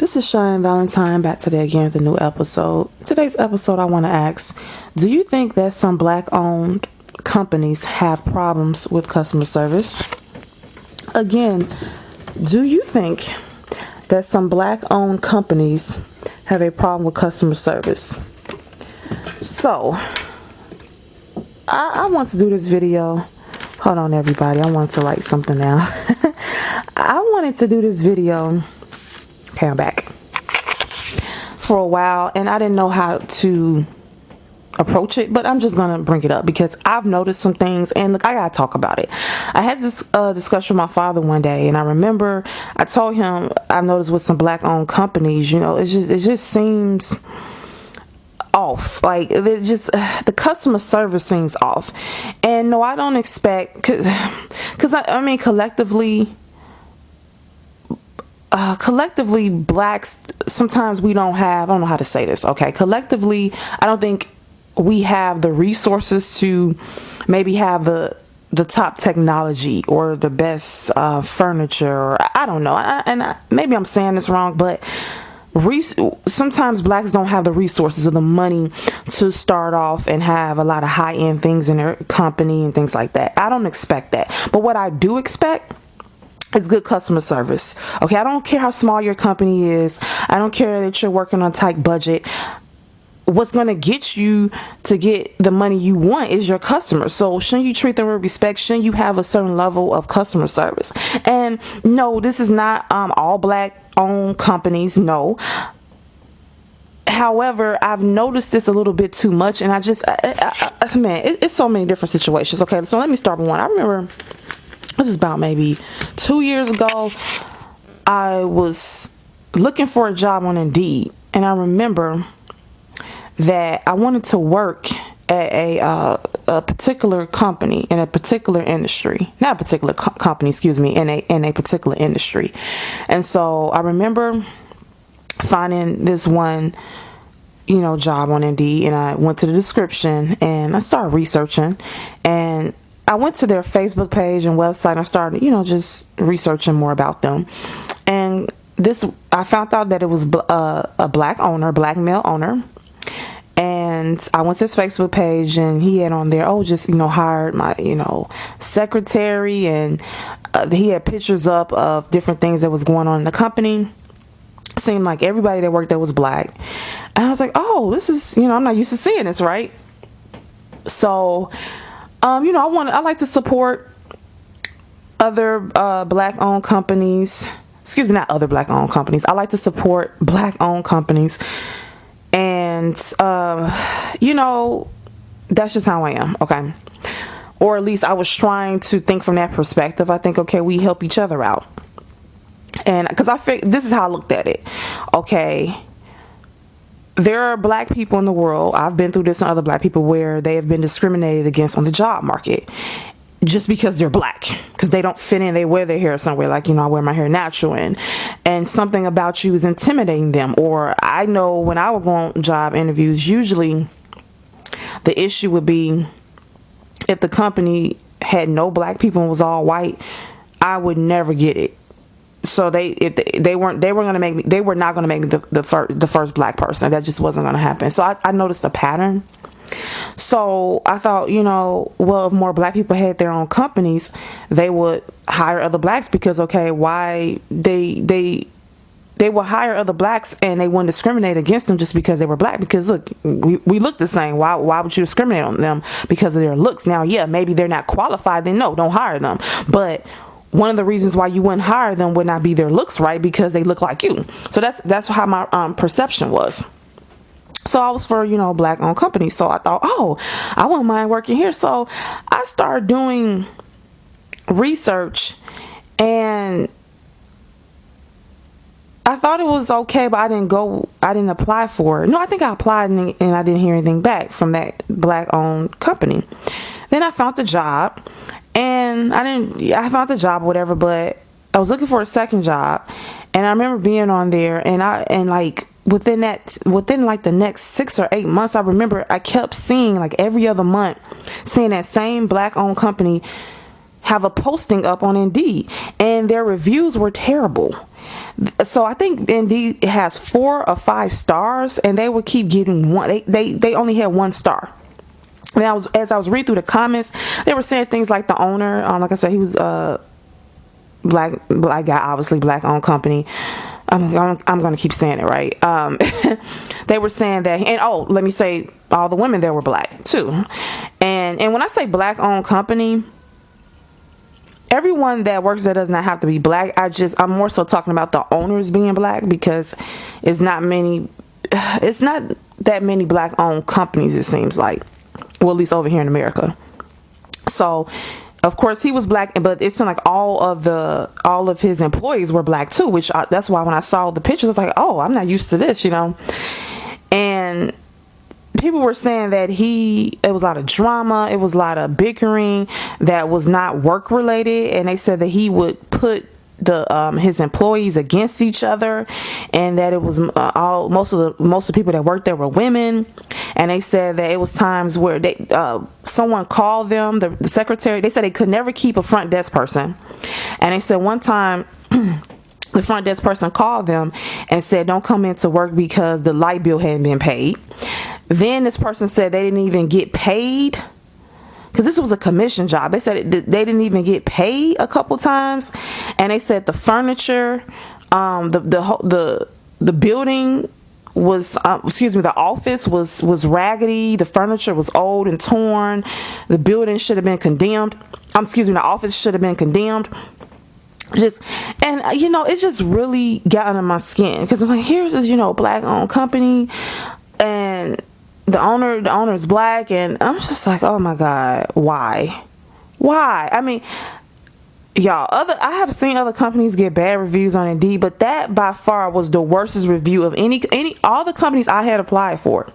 This is Cheyenne Valentine back today again with a new episode. Today's episode I want to ask, do you think that some black owned companies have problems with customer service? Again, do you think that some black owned companies have a problem with customer service? So, I want to do this video. Hold on everybody, I want to write something down. I wanted to do this video. Okay, I'm back. For a while, and I didn't know how to approach it, but I'm just gonna bring it up because I've noticed some things, and look, I gotta talk about it. I had this discussion with my father one day, and I remember I told him I've noticed with some black-owned companies, you know, it just seems off. Like it just the customer service seems off, and no, I don't expect because I mean collectively blacks, sometimes we don't have, I don't know how to say this, okay, collectively I don't think we have the resources to maybe have the top technology or the best furniture, or I don't know, maybe I'm saying this wrong, but sometimes blacks don't have the resources or the money to start off and have a lot of high-end things in their company and things like that. I don't expect that, but what I do expect is good customer service. Okay, I don't care how small your company is. I don't care that you're working on a tight budget. What's going to get you to get the money you want is your customers. So shouldn't you treat them with respect? Shouldn't you have a certain level of customer service? And no, this is not all black owned companies. No. However, I've noticed this a little bit too much, and man, it's so many different situations. Okay, so let me start with one. I remember this is about maybe 2 years ago. I was looking for a job on Indeed, and I remember that I wanted to work at a particular company in a particular industry, not a particular company, excuse me, in a particular industry. And so I remember finding this one, you know, job on Indeed, and I went to the description and I started researching, and I went to their Facebook page and website, and I started, you know, just researching more about them. And I found out that it was a black male owner. And I went to his Facebook page, and he had on there, just, you know, hired my, you know, secretary, and he had pictures up of different things that was going on in the company. Seemed like everybody that worked there was black. And I was like, this is, you know, I'm not used to seeing this, right? So you know, I like to support other black-owned companies. Excuse me, not other black-owned companies. I like to support black-owned companies, and you know, that's just how I am. Okay, or at least I was trying to think from that perspective. I think, okay, we help each other out, and because I figured this is how I looked at it. Okay. There are black people in the world, I've been through this and other black people, where they have been discriminated against on the job market just because they're black, because they don't fit in, they wear their hair somewhere, like, you know, I wear my hair natural, and something about you is intimidating them. Or I know when I would go on job interviews, usually the issue would be if the company had no black people and was all white, I would never get it. So they were not going to make me the first black person. That just wasn't going to happen. So I noticed a pattern. So I thought, you know, well, if more black people had their own companies, they would hire other blacks, because why they would hire other blacks and they wouldn't discriminate against them just because they were black. Because look, we look the same. Why would you discriminate on them because of their looks? Now, yeah, maybe they're not qualified. Then no, don't hire them. But one of the reasons why you wouldn't hire them would not be their looks, right? Because they look like you. So that's how my perception was. So I was for, you know, black owned companies. So I thought, I wouldn't mind working here. So I started doing research, and I thought it was okay, but I didn't apply for it. No, I think I applied and I didn't hear anything back from that black owned company. Then I found the job. And I found the job or whatever, but I was looking for a second job, and I remember being on there, and like within like the next 6 or 8 months, I remember I kept seeing, like every other month, seeing that same black owned company have a posting up on Indeed, and their reviews were terrible. So I think Indeed has 4 or 5 stars, and they would keep getting one. They only had 1 star. And as I was reading through the comments, they were saying things like the owner, like I said, he was black guy, obviously black owned company. I'm gonna keep saying it right. They were saying that, and let me say, all the women there were black too. And when I say black owned company, everyone that works there does not have to be black. I'm more so talking about the owners being black, because it's not that many black owned companies, it seems like. Well, at least over here in America. So of course he was black, but it seemed like all of his employees were black too, which that's why when I saw the pictures, I was like, oh, I'm not used to this, And people were saying that it was a lot of drama, it was a lot of bickering that was not work related, and they said that he would put his employees against each other, and that it was most of the people that worked there were women. And they said that it was times where someone called them, the secretary, they said they could never keep a front desk person, and they said one time the front desk person called them and said don't come into work because the light bill hadn't been paid. Then this person said they didn't even get paid, because this was a commission job. They said they didn't even get paid a couple times, and they said the furniture, the building was, the office was raggedy. The furniture was old and torn. The building should have been condemned. The office should have been condemned. It just really got under my skin, because I'm like, here's this, black owned company, and the owner is black, and I'm just like, oh my God, why? I mean, y'all, I have seen other companies get bad reviews on Indeed, but that by far was the worstest review of all the companies I had applied for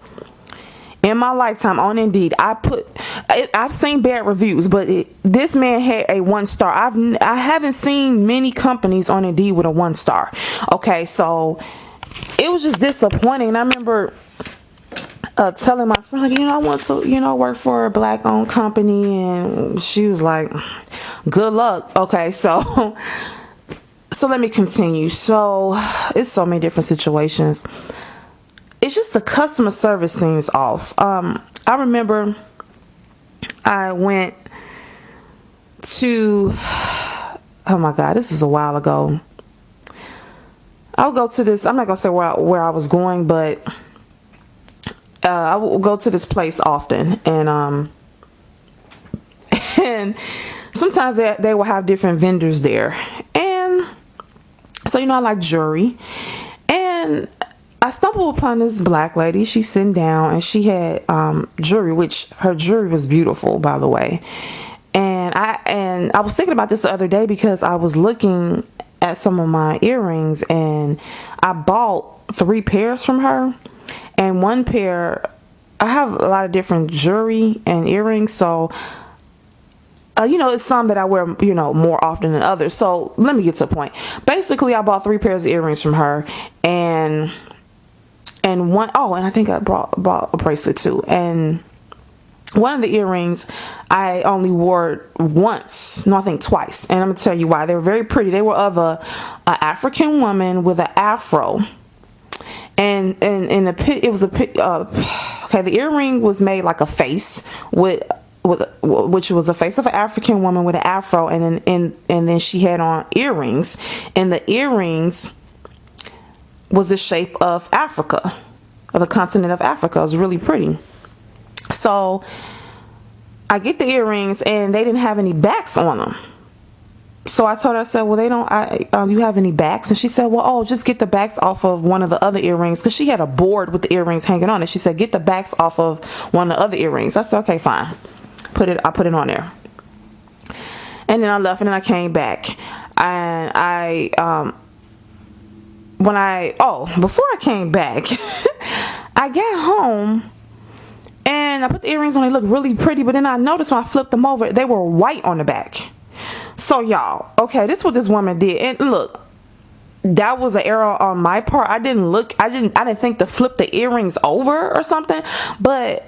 in my lifetime on Indeed. I've seen bad reviews, but this man had a 1 star. I haven't seen many companies on Indeed with a 1 star. Okay, so it was just disappointing. And I remember telling my friend, like, I want to, work for a black owned company, and she was like, good luck. Okay, so let me continue. So it's so many different situations. It's just the customer service seems off. I remember I went to, oh my God, this is a while ago. I'll go to this, I'm not gonna say where I was going, but I will go to this place often, and and sometimes they will have different vendors there, and so I like jewelry, and I stumbled upon this black lady. She's sitting down, and she had jewelry, which her jewelry was beautiful, by the way. And I was thinking about this the other day, because I was looking at some of my earrings, and I bought 3 pairs from her. And 1 pair, I have a lot of different jewelry and earrings, so it's some that I wear, more often than others. So let me get to the point. Basically, I bought 3 pairs of earrings from her, and one, and I think I bought a bracelet too. And one of the earrings I only wore once, no, I think twice. And I'm gonna tell you why. They were very pretty. They were of a African woman with an afro. And it was the earring was made like a face which was the face of an African woman with an afro, and then she had on earrings, and the earrings was the shape of Africa, of the continent of Africa. It was really pretty. So I get the earrings, and they didn't have any backs on them. So I told her, I said, well, you have any backs? And she said, well, just get the backs off of one of the other earrings, because she had a board with the earrings hanging on it. She said, get the backs off of one of the other earrings. I said, okay, fine. I put it on there. And then I left, and then I came back. And before I came back, I got home, and I put the earrings on. They looked really pretty, but then I noticed when I flipped them over, they were white on the back. So y'all, okay, this is what this woman did. And look, that was an error on my part. I didn't think to flip the earrings over or something, but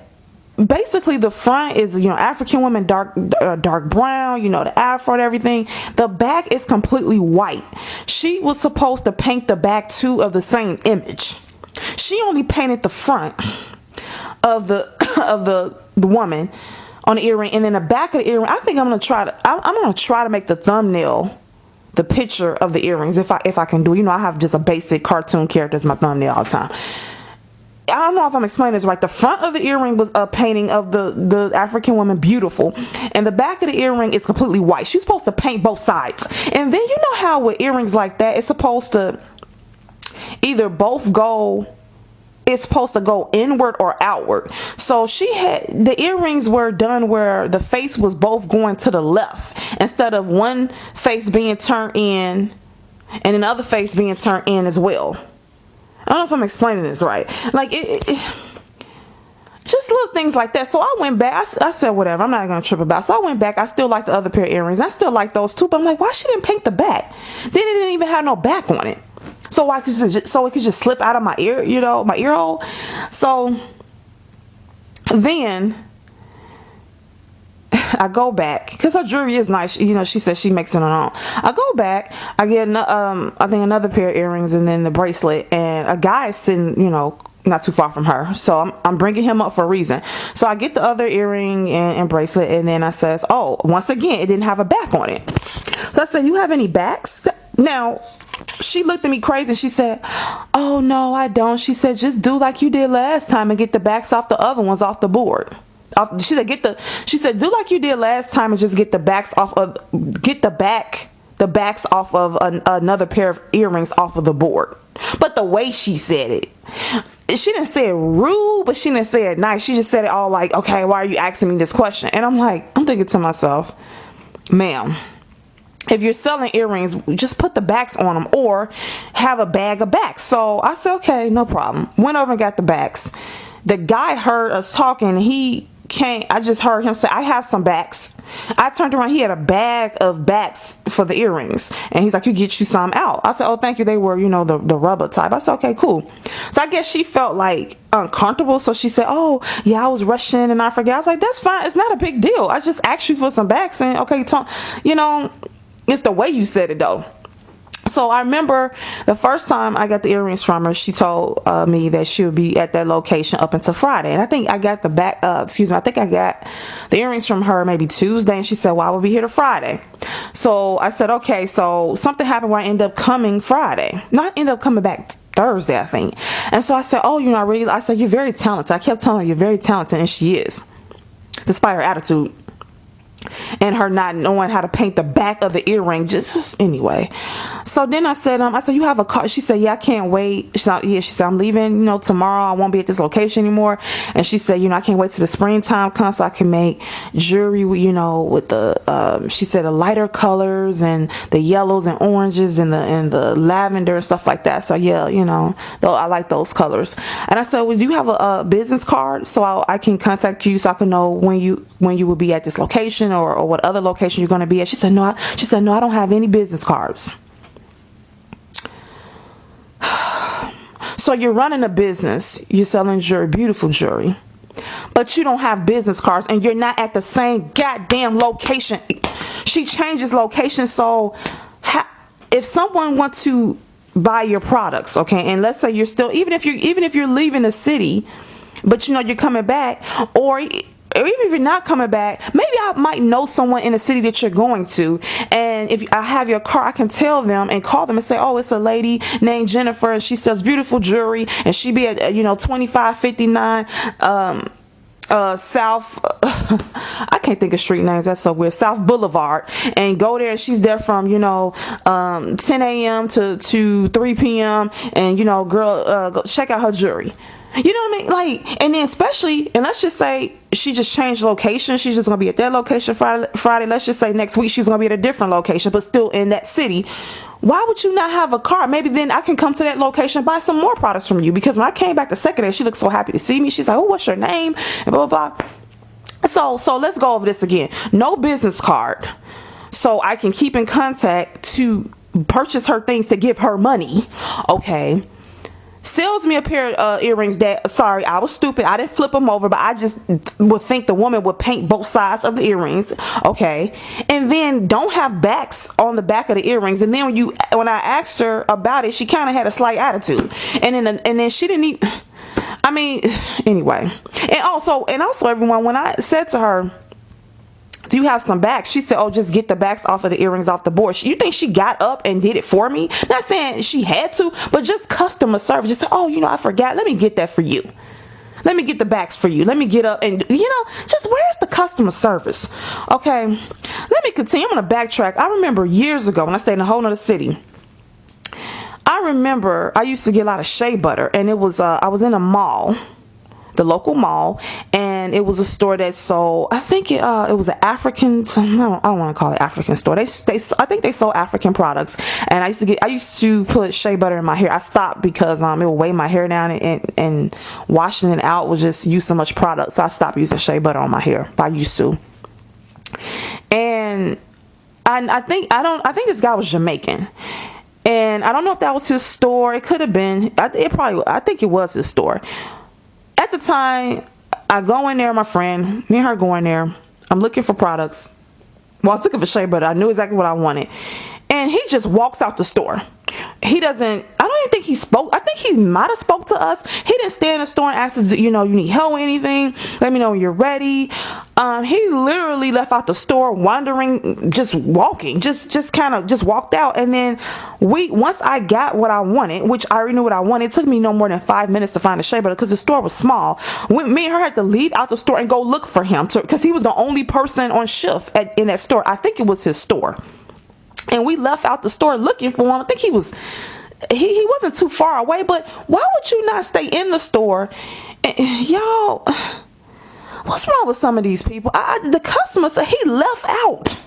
basically the front is, African women, dark brown, the afro and everything. The back is completely white. She was supposed to paint the back too of the same image. She only painted the front of the of the woman on the earring, and then the back of the earring. I think I'm gonna try to make the thumbnail the picture of the earrings if I can do. I have just a basic cartoon character as my thumbnail all the time. I don't know if I'm explaining this right. The front of the earring was a painting of the African woman, beautiful, and the back of the earring is completely white. She's supposed to paint both sides, and then how with earrings like that, it's supposed to either both go. It's supposed to go inward or outward. So the earrings were done where the face was both going to the left instead of one face being turned in and another face being turned in as well. I don't know if I'm explaining this right. Like just little things like that. So I went back. I said, whatever. I'm not going to trip about it. So I went back. I still like the other pair of earrings. I still like those too. But I'm like, why she didn't paint the back? Then it didn't even have no back on it. So it could just slip out of my ear, my ear hole. So then I go back because her jewelry is nice. She says she makes it on her own. I go back. I get I think another pair of earrings and then the bracelet. And a guy is sitting, not too far from her. So I'm bringing him up for a reason. So I get the other earring and bracelet, and then I says, oh, once again, it didn't have a back on it. So I said, you have any backs? Now, she looked at me crazy and she said, oh no, I don't. She said, just do like you did last time and get the backs off the other ones off the board. She said do like you did last time and just get the backs off of the backs off of another pair of earrings off of the board. But the way she said it, she didn't say it rude, but she didn't say it nice. She just said it all like, okay, why are you asking me this question? And I'm thinking to myself, ma'am, if you're selling earrings, just put the backs on them or have a bag of backs. So I said, okay, no problem. Went over and got the backs. The guy heard us talking. I just heard him say, I have some backs. I turned around. He had a bag of backs for the earrings. And he's like, you get you some out. I said, oh, thank you. They were, the rubber type. I said, okay, cool. So I guess she felt like uncomfortable. So she said, oh, yeah, I was rushing and I forgot. I was like, that's fine. It's not a big deal. I just asked you for some backs. And okay, it's the way you said it though. So I remember the first time I got the earrings from her, she told me that she would be at that location up until Friday. And I think I got I think I got the earrings from her maybe Tuesday. And she said, well, I will be here to Friday. So I said, okay. So something happened where I ended up coming Friday. No, I ended up coming back Thursday, I think. And so I said, oh, I said, you're very talented. I kept telling her you're very talented. And she is, despite her attitude. And her not knowing how to paint the back of the earring, just anyway. So then I said, you have a car? She said, yeah, I can't wait. She said, I'm leaving, tomorrow. I won't be at this location anymore. And she said, I can't wait till the springtime comes so I can make jewelry, with the, she said the lighter colors and the yellows and oranges and the lavender and stuff like that. So yeah, though I like those colors. And I said, well, do you have a business card so I can contact you so I can know when you will be at this location or what other location you're going to be at? She said, no, I don't have any business cards. So you're running a business, you're selling jewelry, beautiful jewelry, but you don't have business cards and you're not at the same goddamn location. She changes location. So if someone wants to buy your products, okay, and let's say you're still, even if you're leaving the city, but you're coming back, or even if you're not coming back, maybe I might know someone in the city that you're going to. And if I have your car, I can tell them and call them and say, oh, it's a lady named Jennifer and she sells beautiful jewelry and she be at, 2559 South, I can't think of street names. That's so weird. South Boulevard. And go there and she's there from, 10 a.m. to 3 p.m. And, girl, go check out her jewelry. You know what I mean? Like, and then especially, and let's just say she just changed location. She's just going to be at that location Friday. Let's just say next week she's going to be at a different location, but still in that city. Why would you not have a car? Maybe then I can come to that location and buy some more products from you. Because when I came back the second day, she looked so happy to see me. She's like, oh, what's your name? And blah, blah, blah. So let's go over this again. No business card. So I can keep in contact to purchase her things to give her money. Okay. sells me a pair of earrings that, sorry, I was stupid, I didn't flip them over, but I just would think the woman would paint both sides of the earrings, okay, and then don't have backs on the back of the earrings. And then when I asked her about it, she kind of had a slight attitude, and then she didn't even, I mean, anyway. And also everyone, when I said to her, do you have some backs? She said, oh, just get the backs off of the earrings off the board. You think she got up and did it for me? Not saying she had to, but just customer service. Just say, oh, I forgot. Let me get that for you. Let me get the backs for you. Let me get up and, just where's the customer service? Okay, let me continue. I'm going to backtrack. I remember years ago when I stayed in a whole nother city. I remember I used to get a lot of shea butter, and it was, I was in a mall, the local mall, and it was a store that sold, I think it was an African, I don't want to call it African store. I think they sold African products, and I used to put shea butter in my hair. I stopped because it would weigh my hair down, and washing it out would just use so much product. So I stopped using shea butter on my hair. I used to, and I think this guy was Jamaican. And I don't know if that was his store. It could have been. I think it was his store. At the time, I go in there, my friend, me and her go in there. I'm looking for products. Well, I was looking for shea butter. I knew exactly what I wanted. And he just walks out the store. He doesn't, I don't even think he spoke. I think he might have spoke to us. He didn't stay in the store and ask us, you need help with anything? Let me know when you're ready. He literally left out the store wandering, just walking, just kind of walked out. And then once I got what I wanted, which I already knew what I wanted, it took me no more than 5 minutes to find a shea butter because the store was small. Me and her had to leave out the store and go look for him because he was the only person on shift in that store. I think it was his store. And we left out the store looking for him. I think he wasn't too far away, but why would you not stay in the store? Y'all, what's wrong with some of these people? The customer said he left out.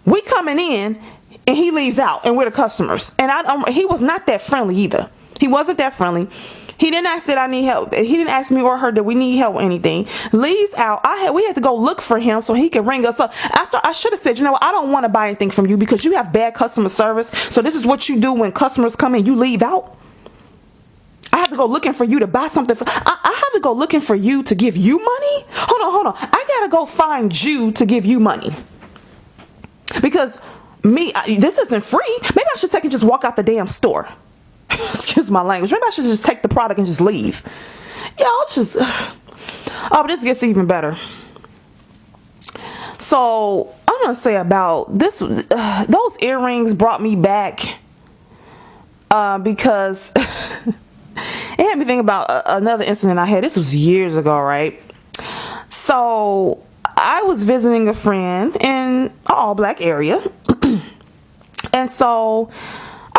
We coming in and he leaves out, and we're the customers. And he was not that friendly either. He wasn't that friendly. He didn't ask that I need help. He didn't ask me or her that we need help or anything. Leaves out. We had to go look for him so he could ring us up. I should have said, I don't want to buy anything from you because you have bad customer service. So this is what you do when customers come in. You leave out. I have to go looking for you to buy something. I have to go looking for you to give you money? Hold on. I got to go find you to give you money. Because this isn't free. Maybe I should take and just walk out the damn store. Excuse my language. Maybe I should just take the product and just leave. Y'all just... but this gets even better. So, I'm going to say about this... those earrings brought me back because it had me think about another incident I had. This was years ago, right? So, I was visiting a friend in an all-black area. And so...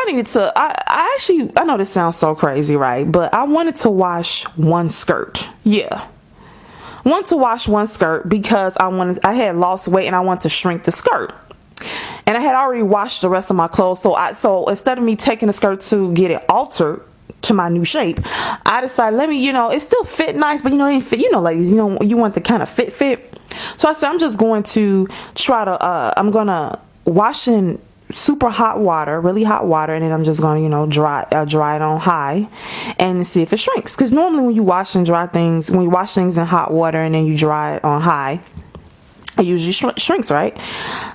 I know this sounds so crazy, right? But I wanted to wash one skirt. Yeah. I wanted to wash one skirt because I had lost weight and I wanted to shrink the skirt. And I had already washed the rest of my clothes. So instead of me taking the skirt to get it altered to my new shape, I decided, it still fit nice, but it didn't fit, ladies, you want the kind of fit. So I said, I'm just going to I'm going to wash in super hot water, really hot water, and then I'm just going to dry it on high and see if it shrinks, because normally when you wash things in hot water and then you dry it on high, it usually shrinks, right?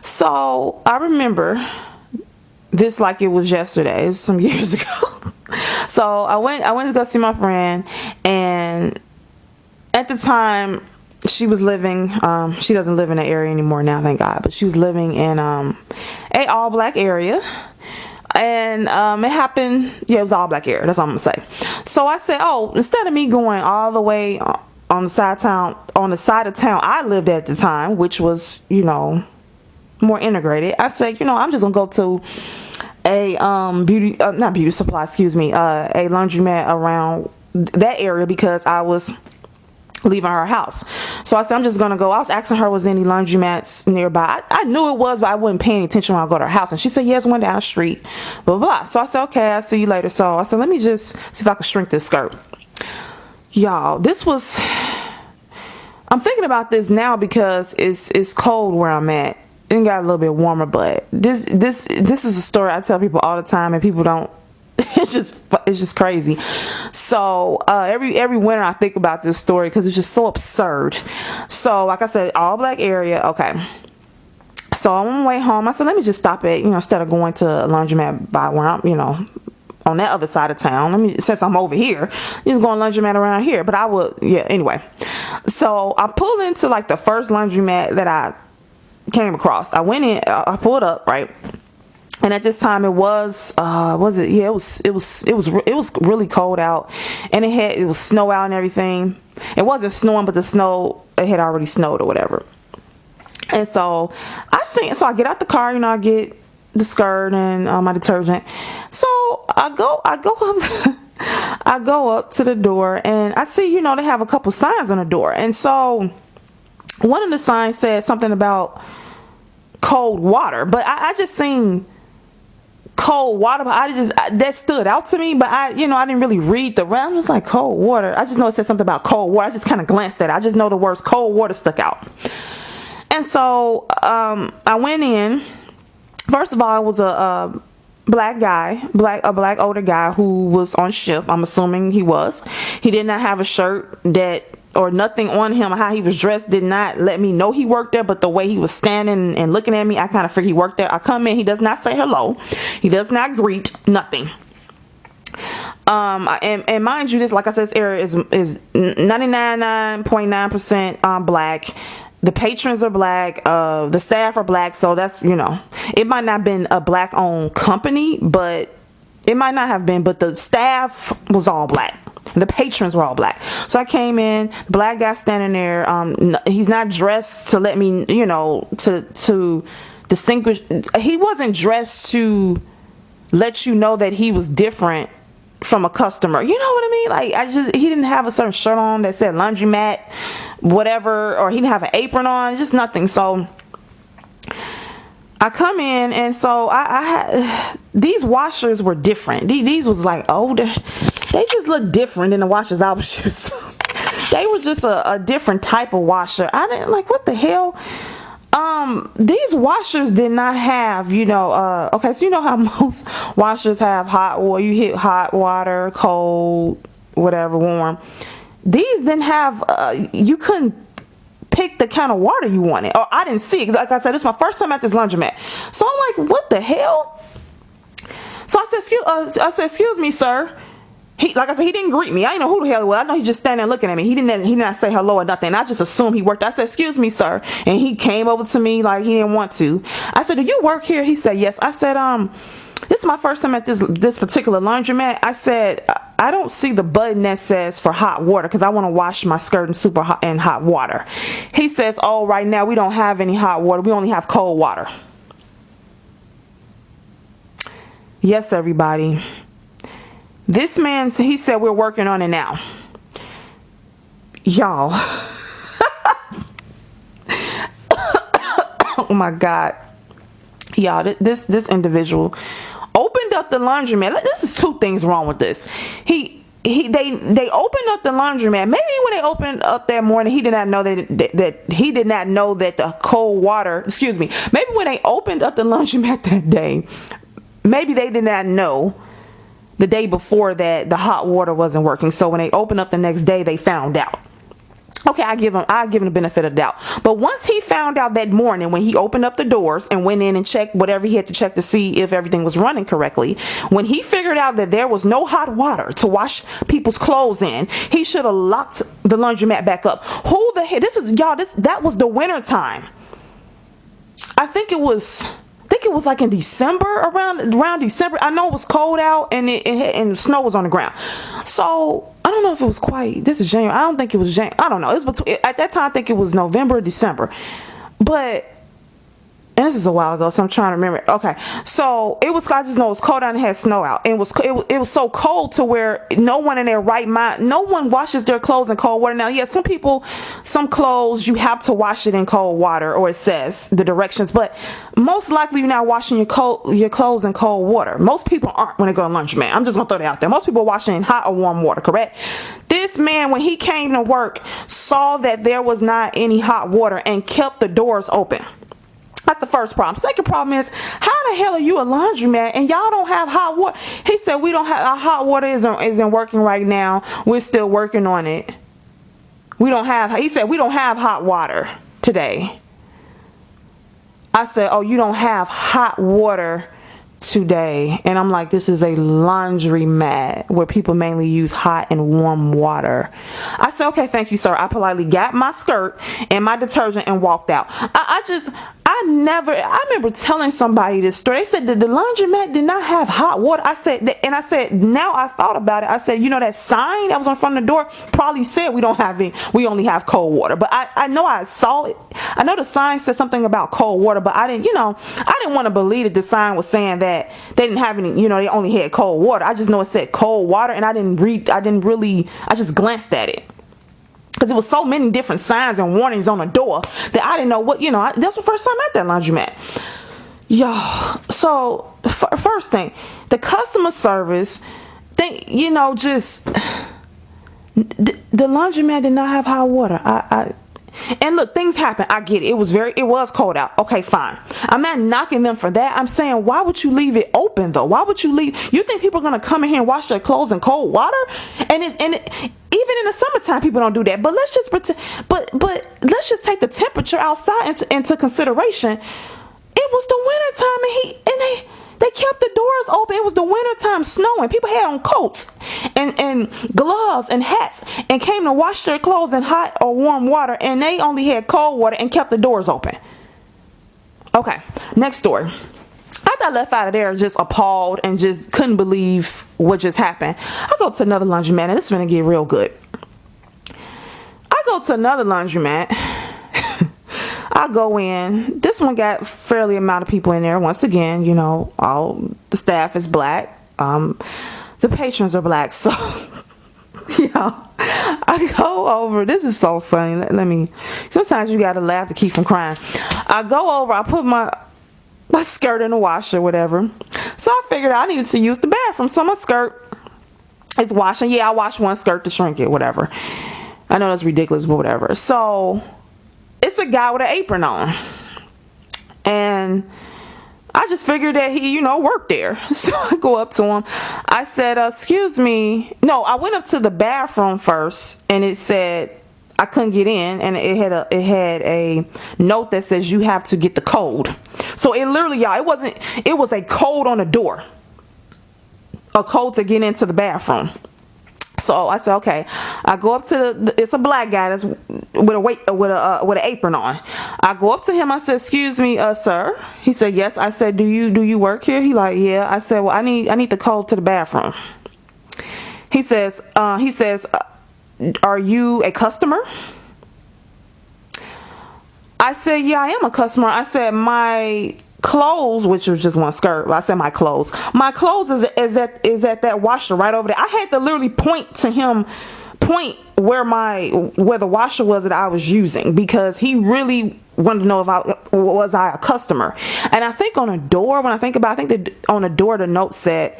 So I remember this like it was yesterday. It was some years ago. So I went to go see my friend, and at the time she was living, she doesn't live in the area anymore now, thank God, but she was living in a all black area. And it happened, it was all black area, that's all I'm gonna say. So I said, instead of me going all the way on the side of town I lived at the time, which was more integrated, I said, I'm just gonna go to a not beauty supply, a laundromat around that area, because I was leaving her house. So I said, I'm just gonna go. I was asking her, was there any laundromats nearby? I knew it was, but I wasn't paying attention when I go to her house. And she said, yes, one down the street, blah, blah, blah. So I said, okay, I'll see you later. So I said, let me just see if I can shrink this skirt. Y'all, I'm thinking about this now because it's cold where I'm at. It got a little bit warmer, but this is a story I tell people all the time, and people don't it's just crazy. So every winter I think about this story because it's just so absurd. So like I said, all black area. Okay. So on my way home, I said, let me just stop at, instead of going to a laundromat by where I'm, on that other side of town. Since I'm over here, just going laundromat around here. But I would, anyway. So I pulled into like the first laundromat that I came across. I went in, I pulled up, right? And at this time it was it was really cold out, and it was snow out and everything. It wasn't snowing, but it had already snowed or whatever. And so I get out the car, I get the skirt and my detergent. So I go up I go up to the door, and I see, they have a couple signs on the door. And so one of the signs said something about cold water, but I just seen cold water, but that stood out to me, but I didn't really read the rest. I'm just like, cold water. I just know it said something about cold water. I just kind of glanced at it. I just know the words cold water stuck out. And so I went in. First of all, it was a black older guy who was on shift. I'm assuming he was. He did not have a shirt or nothing on him. How he was dressed did not let me know he worked there, but the way he was standing and looking at me, I kind of figured he worked there. I come in, he does not say hello. He does not greet, nothing. And mind you, this, like I said, this area is 99.9% black. The patrons are black, the staff are black, so that's, it might not have been a black owned company, but it might not have been, but the staff was all black. The patrons were all black. So I came in, the black guy standing there. He's not dressed to let me, to distinguish. He wasn't dressed to let you know that he was different from a customer. You know what I mean? Like, he didn't have a certain shirt on that said laundromat, whatever, or he didn't have an apron on, just nothing. So I come in, and so I had, these washers were different. These was like older. They just looked different than the washers I was used to. They were just a different type of washer. I didn't like, what the hell? These washers did not have, okay, so how most washers have hot water. You hit hot water, cold, whatever, warm. These didn't have, you couldn't pick the kind of water you wanted. Or I didn't see it. Like I said, this is my first time at this laundromat. So I'm like, what the hell? So I said, excuse me, sir. Like I said, he didn't greet me. I didn't know who the hell he was. I know he just standing there looking at me. He did not say hello or nothing. I just assumed he worked. I said, excuse me, sir. And he came over to me like he didn't want to. I said, do you work here? He said, yes. I said, this is my first time at this particular laundromat. I said, I don't see the button that says for hot water because I want to wash my skirt in hot water. He says, oh, right now we don't have any hot water. We only have cold water. Yes, everybody. This man, he said, we're working on it now. Y'all. Oh my God. Y'all, this individual opened up the laundromat. This is two things wrong with this. They opened up the laundromat. Maybe when they opened up that morning, he did not know that he did not know that the cold water, excuse me. Maybe when they opened up the laundromat that day, maybe they did not know the day before that the hot water wasn't working. So when they opened up the next day, they found out. Okay, I give him the benefit of the doubt. But once he found out that morning when he opened up the doors and went in and checked whatever he had to check to see if everything was running correctly, when he figured out that there was no hot water to wash people's clothes in, he should have locked the laundromat back up. Who the hell? That was the winter time. I think it was like in December, around December. I know it was cold out and and snow was on the ground. So I don't know if it was this is January. I don't think it was January. I don't know. It was at that time. I think it was November or December. But, and this is a while ago, so I'm trying to remember. Okay, so I just know it was cold out and it had snow out. And it was so cold to where no one in their right mind, no one washes their clothes in cold water. Now, yeah, some clothes, you have to wash it in cold water, or it says the directions, but most likely you're not washing your clothes in cold water. Most people aren't when they go to laundromat. I'm just gonna throw that out there. Most people are washing in hot or warm water, correct? This man, when he came to work, saw that there was not any hot water and kept the doors open. That's the first problem. Second problem is, how the hell are you a laundromat and y'all don't have hot water? He said, we don't have, our hot water isn't working right now. We're still working on it. He said, we don't have hot water today. I said, oh, you don't have hot water today? And I'm like, this is a laundromat where people mainly use hot and warm water. I said, okay, thank you, sir. I politely got my skirt and my detergent and walked out. I remember telling somebody this story. They said that the laundromat did not have hot water. I said, now I thought about it. I said, that sign that was on front of the door probably said we only have cold water. But I know I saw it. I know the sign said something about cold water, but I didn't want to believe that the sign was saying that they didn't have any, they only had cold water. I just know it said cold water, and I just glanced at it. Because there was so many different signs and warnings on the door that I didn't know what, that's the first time at that laundromat. Y'all, so first thing, the customer service, the laundromat did not have hot water. And look, things happen. I get it. It was cold out. Okay, fine. I'm not knocking them for that. I'm saying, why would you leave it open though? Why would you leave? You think people are going to come in here and wash their clothes in cold water? Even in the summertime, people don't do that. But let's just pretend. But let's just take the temperature outside into consideration. It was the wintertime, and they kept the doors open. It was the wintertime, snowing. People had on coats and gloves and hats and came to wash their clothes in hot or warm water, and they only had cold water and kept the doors open. Okay, next story. After I left out of there just appalled and just couldn't believe what just happened, I go to another laundromat, and this is going to get real good. I go to another laundromat. I go in. This one got fairly amount of people in there. Once again, all the staff is black. The patrons are black. So, I go over. This is so funny. Let me. Sometimes you gotta laugh to keep from crying. I go over. I put my skirt in the washer, whatever. So I figured I needed to use the bathroom. So my skirt is washing. Yeah, I washed one skirt to shrink it, whatever. I know that's ridiculous, but whatever. So it's a guy with an apron on, and I just figured that he, worked there. So I go up to him. I said, excuse me. No, I went up to the bathroom first, and it said I couldn't get in, and it had a note that says you have to get the code. So it literally, y'all, it was a code on the door, a code to get into the bathroom. So I said, okay. I go up to it's a black guy that's with an apron on. I go up to him. I said, excuse me, sir. He said, yes. I said, do you work here? He like, yeah. I said, well, I need the code to the bathroom. He says, are you a customer? I said, yeah, I am a customer. I said, my clothes, which was just one skirt. I said my clothes is at that washer right over there. I had to literally point where the washer was that I was using, because he really wanted to know if I was a customer. And I think on a door, on the door, the note said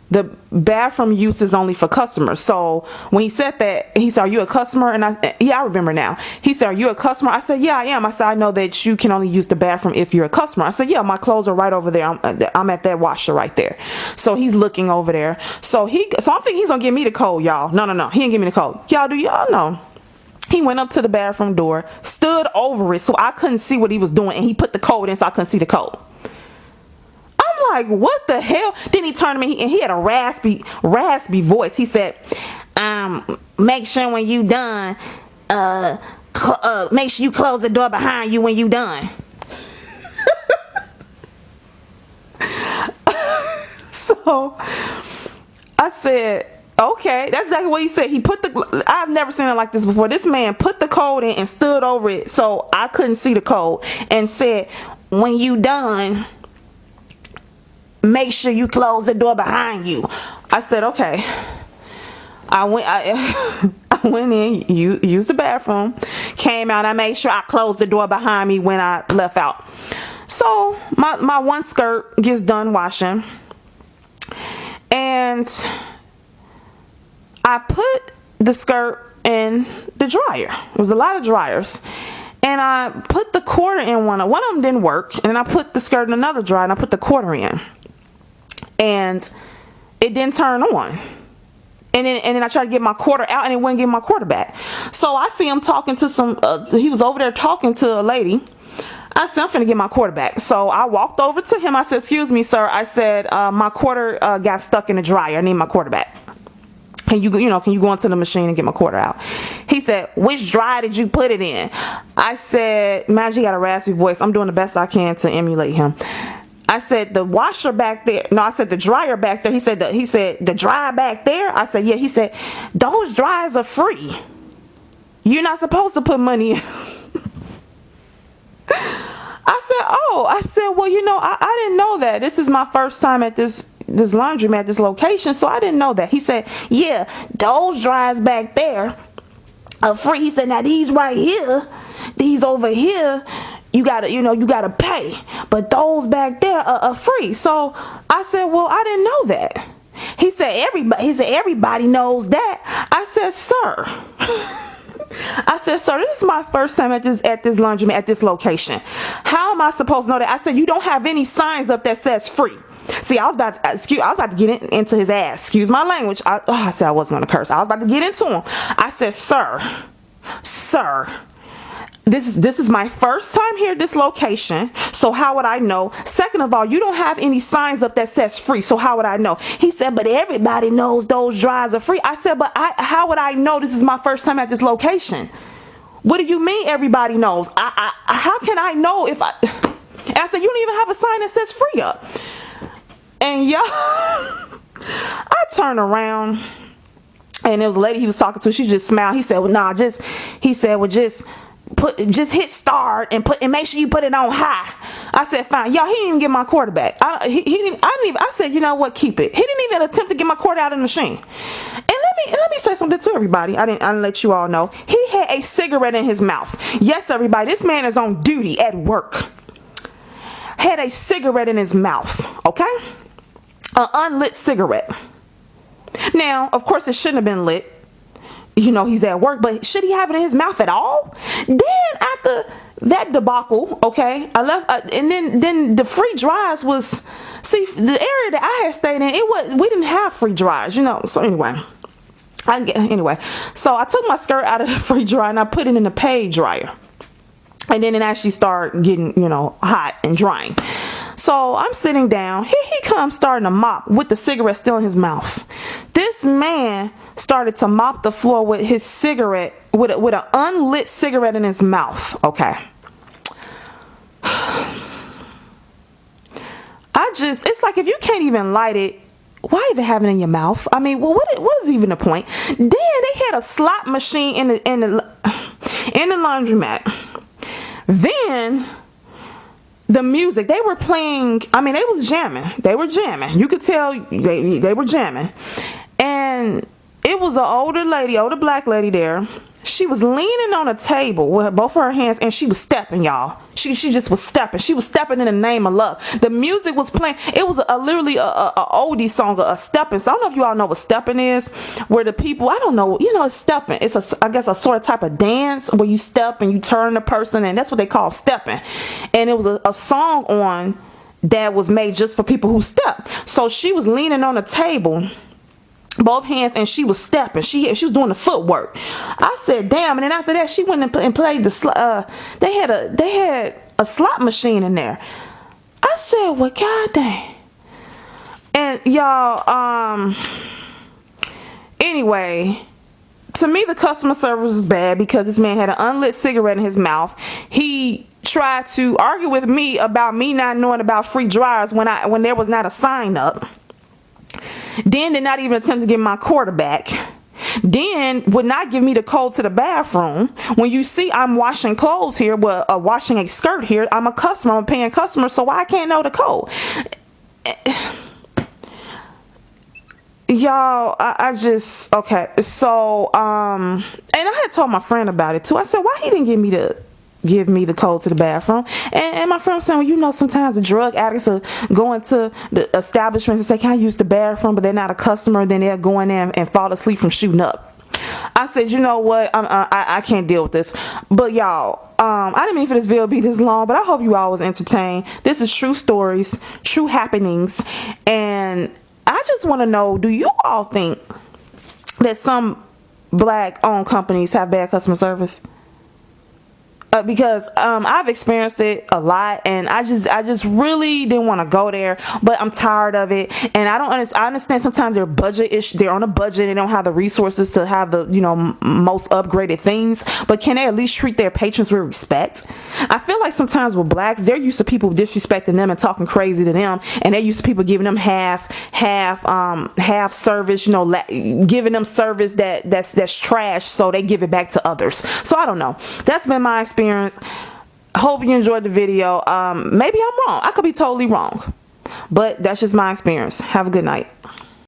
the bathroom use is only for customers. So when he said that, he said, are you a customer? And I remember now. He said, are you a customer? I said, yeah, I am. I said, I know that you can only use the bathroom if you're a customer. I said, yeah, my clothes are right over there. I'm at that washer right there. So he's looking over there. So I'm thinking he's gonna give me the code, y'all. No, he didn't give me the code. Y'all, do y'all know? He went up to the bathroom door, stood over it so I couldn't see what he was doing, and he put the code in so I couldn't see the code. I'm like, what the hell? Then he turned to me, and he had a raspy voice. He said, make sure when you done, make sure you close the door behind you when you done. So I said, okay, that's exactly what he said. I've never seen it like this before. This man put the code in and stood over it so I couldn't see the code, and said, when you done, make sure you close the door behind you. I said, okay. I went in, used the bathroom, came out. I made sure I closed the door behind me when I left out. So my one skirt gets done washing, and I put the skirt in the dryer. It was a lot of dryers. And I put the quarter in one of them didn't work, and then I put the skirt in another dryer and I put the quarter in, and it didn't turn on. And then I tried to get my quarter out, and it wouldn't get my quarter back. So I see him talking to he was over there talking to a lady. I said, I'm finna get my quarter back. So I walked over to him. I said, excuse me, sir. I said, my quarter got stuck in the dryer. I need my quarter back. Can you go into the machine and get my quarter out? He said, which dryer did you put it in? I said, man, you got a raspy voice. I'm doing the best I can to emulate him. I said, the washer back there. No, I said the dryer back there. He said the dryer back there. I said, yeah. He said, those dryers are free. You're not supposed to put money in. I said, well, I didn't know that. This is my first time at this laundromat, this location, so I didn't know that. He said, yeah, those dryers back there are free. He said, now these right here, these over here, you gotta pay, but those back there are free. So I said, well, I didn't know that. He said, everybody knows that. I said, sir, this is my first time at this laundromat, at this location. How am I supposed to know that? I said, you don't have any signs up that says free. See, I was about to get into his ass. Excuse my language. I said I wasn't going to curse. I was about to get into him. I said, sir, this is my first time here at this location, so how would I know? Second of all, you don't have any signs up that says free, so how would I know? He said, but everybody knows those dryers are free. I said, but how would I know? This is my first time at this location. What do you mean everybody knows? How can I know if and I said, you don't even have a sign that says free up. And y'all, I turned around, and there was a lady he was talking to. She just smiled. He said, well, nah, just hit start and make sure you put it on high. I said, fine. Y'all, he didn't even get my quarter back. I said, you know what, keep it. He didn't even attempt to get my quarter out of the machine. And let me say something to everybody. I didn't let you all know. He had a cigarette in his mouth. Yes, everybody, this man is on duty at work. Had a cigarette in his mouth, okay? An unlit cigarette. Now, of course, it shouldn't have been lit. He's at work, but should he have it in his mouth at all? Then after that debacle, okay, I left, and then the free dryers was, see, the area that I had stayed in, we didn't have free dryers, so anyway, so I took my skirt out of the free dryer and I put it in the paid dryer, and then it actually started getting, hot and drying. So I'm sitting down. Here he comes starting to mop with the cigarette still in his mouth. This man started to mop the floor with his cigarette, with an unlit cigarette in his mouth. Okay. It's like, if you can't even light it, why even have it in your mouth? I mean, well, what is even the point? Then they had a slot machine in the laundromat. Then the music, they were playing, I mean, they was jamming. They were jamming. You could tell they were jamming. And it was an older black lady there. She was leaning on a table with both of her hands, and she was stepping, y'all. She just was stepping. She was stepping in the name of love. The music was playing. It was literally a oldie song, a stepping. So I don't know if you all know what stepping is, where the people, I don't know, it's stepping. It's I guess a sort of type of dance where you step and you turn the person, and that's what they call stepping. And it was a song on that was made just for people who step. So she was leaning on a table, both hands, and she was stepping. She was doing the footwork. I said, damn. And then after that, she went and played the they had a slot machine in there. I said, well, god dang. And y'all, anyway, to me, the customer service was bad because this man had an unlit cigarette in his mouth. He tried to argue with me about me not knowing about free dryers when there was not a sign up. Then did not even attempt to get my quarter back. Then would not give me the code to the bathroom. When you see I'm washing clothes here, washing a skirt here, I'm a customer, I'm a paying customer, so I can't know the code. Y'all, I just, okay, so, and I had told my friend about it too. I said, why he didn't give me the code to the bathroom? And my friend was saying, well, sometimes the drug addicts are going to the establishments and say, can I use the bathroom? But they're not a customer. Then they'll go in there and fall asleep from shooting up. I said, you know what, I can't deal with this. But y'all, I didn't mean for this video to be this long, but I hope you all was entertained. This is true stories, true happenings, and I just want to know, do you all think that some black owned companies have bad customer service? Because I've experienced it a lot, and I just really didn't want to go there, but I'm tired of it. And I understand sometimes they're they're on a budget, they don't have the resources to have the, you know, most upgraded things, but can they at least treat their patrons with respect? I feel like sometimes with blacks, they're used to people disrespecting them and talking crazy to them, and they're used to people giving them half service, you know, giving them service that's trash, so they give it back to others. So I don't know, that's been my experience. Hope you enjoyed the video. Maybe I'm wrong, I could be totally wrong, but that's just my experience. Have a good night.